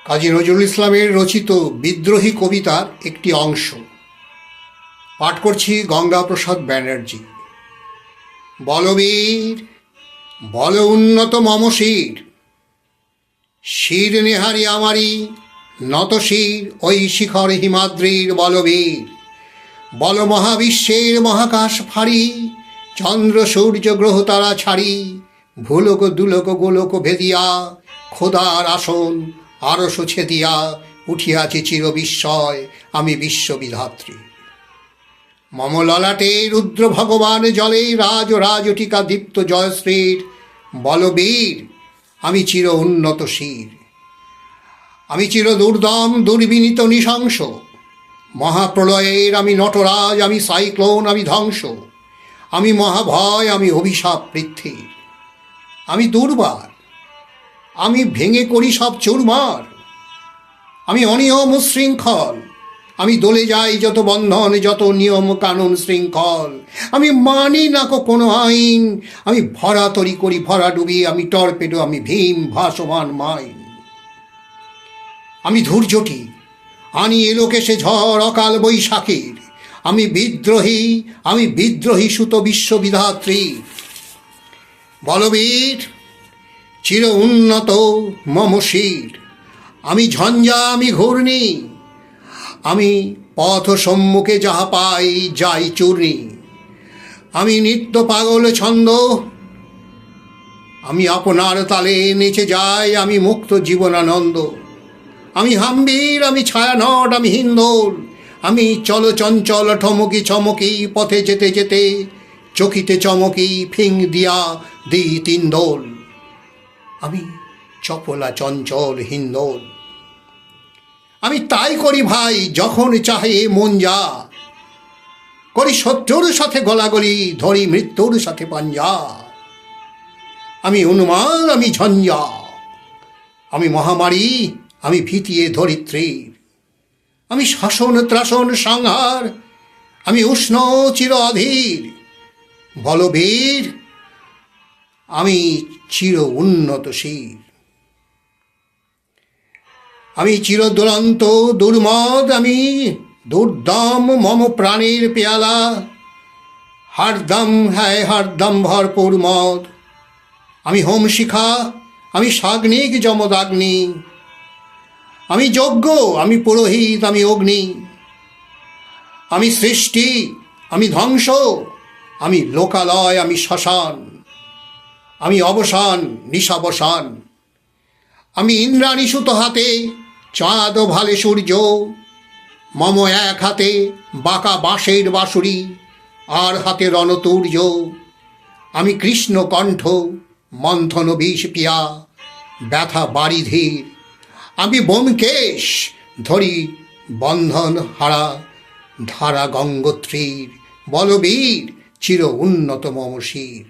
কাজী নজরুল ইসলামের রচিত বিদ্রোহী কবিতার একটি অংশ পাঠ করছি গঙ্গাপ্রসাদ ব্যানার্জি। বলবীর বল উন্নত মম শির, শির নেহারি আমারি নত শির ওই শিখর হিমাদ্রির বলবীর। বল মহাবিশ্বের মহাকাশ ফাড়ি, চন্দ্র সূর্য গ্রহ তারা ছাড়ি, ভুলোক দুলোক গোলোক ভেদিয়া খোদার আসন আরশ ছেদিয়া উঠিয়াছি চির বিস্ময় আমি বিশ্ববিধাত্রী। মম ললাটে রুদ্র ভগবান জলে রাজ রাজটিকা দীপ্ত জয়শ্রীর বলবীর। আমি চির উন্নত শির, আমি চির দুর্দম দুর্বিনীত নৃশংস। মহাপ্রলয়ের আমি নটরাজ, আমি সাইক্লোন, আমি ধ্বংস। আমি মহাভয়, আমি অভিশাপ পৃথ্বীর। আমি দুর্বার, আমি ভেঙে করি সব চুরমার। আমি অনিয়ম শৃঙ্খল, আমি দলে যাই যত বন্ধন যত নিয়ম কানুন শৃঙ্খল। আমি মানি না কোনো আইন, আমি ভরা তরি করি ভরা ডুবি। আমি টর্পেডো, আমি ভীম ভাসমান মাইন। আমি ধৈর্যটি আনি এলোকেশে ঝড় অকাল বৈশাখীর। আমি বিদ্রোহী, আমি বিদ্রোহী সুত বিশ্ববিধাত্রী। বলবীর চির উন্নত মম শির। আমি ঝঞ্ঝা, আমি ঘূর্ণি, আমি পথ সম্মুখে যাহা পাই যাই চূর্ণি। আমি নিত্য পাগল ছন্দ, আমি আপনার তালে নেচে যাই, আমি মুক্ত জীবনানন্দ। আমি হাম্বির, আমি ছায়ানট, আমি হিন্দোল। আমি চল চঞ্চল ঠমকি চমকি পথে যেতে যেতে চকিতে চমকি ফিং দিয়া দি তিন দোল। আমি চপলা চঞ্চল হিন্দোল। আমি তাই করি ভাই যখন চাহে মন যা, করি শত্রুর সাথে গলাগলি, ধরি মৃত্যুর সাথে পাঞ্জা। আমি উন্মাদ, আমি ঝঞ্ঝা, আমি মহামারী, আমি ভীতিয়ে ধরিত্রীর। আমি শাসন ত্রাসন সংহার, আমি উষ্ণ চির অধীর। বলবীর আমি চির উন্নত শির। আমি চির দুরন্ত দুর্মদ, আমি দুর্দম মম প্রাণের পেয়ালা। হরদম হ্যায় হরদম ভরপুর মদ। আমি হোম শিখা, আমি সাগ্নিক যমদাগ্নি। আমি যজ্ঞ, আমি পুরোহিত, আমি অগ্নি। আমি সৃষ্টি, আমি ধ্বংস, আমি লোকালয়, আমি শ্মশান। আমি অবসান, নিশাবসান। আমি ইন্দ্রাণী সুত হাতে, চাঁদ ভালে সূর্য। মম এক হাতে বাঁকা বাঁশের বাঁশুরি, আর হাতে রণতুর্য। আমি কৃষ্ণ কণ্ঠ, মন্থন বিষ পিয়া ব্যথা বারিধির। আমি ব্যোমকেশ, ধরি বন্ধন হারা ধারা গঙ্গোত্রীর। বলবীর চির উন্নত মম শির।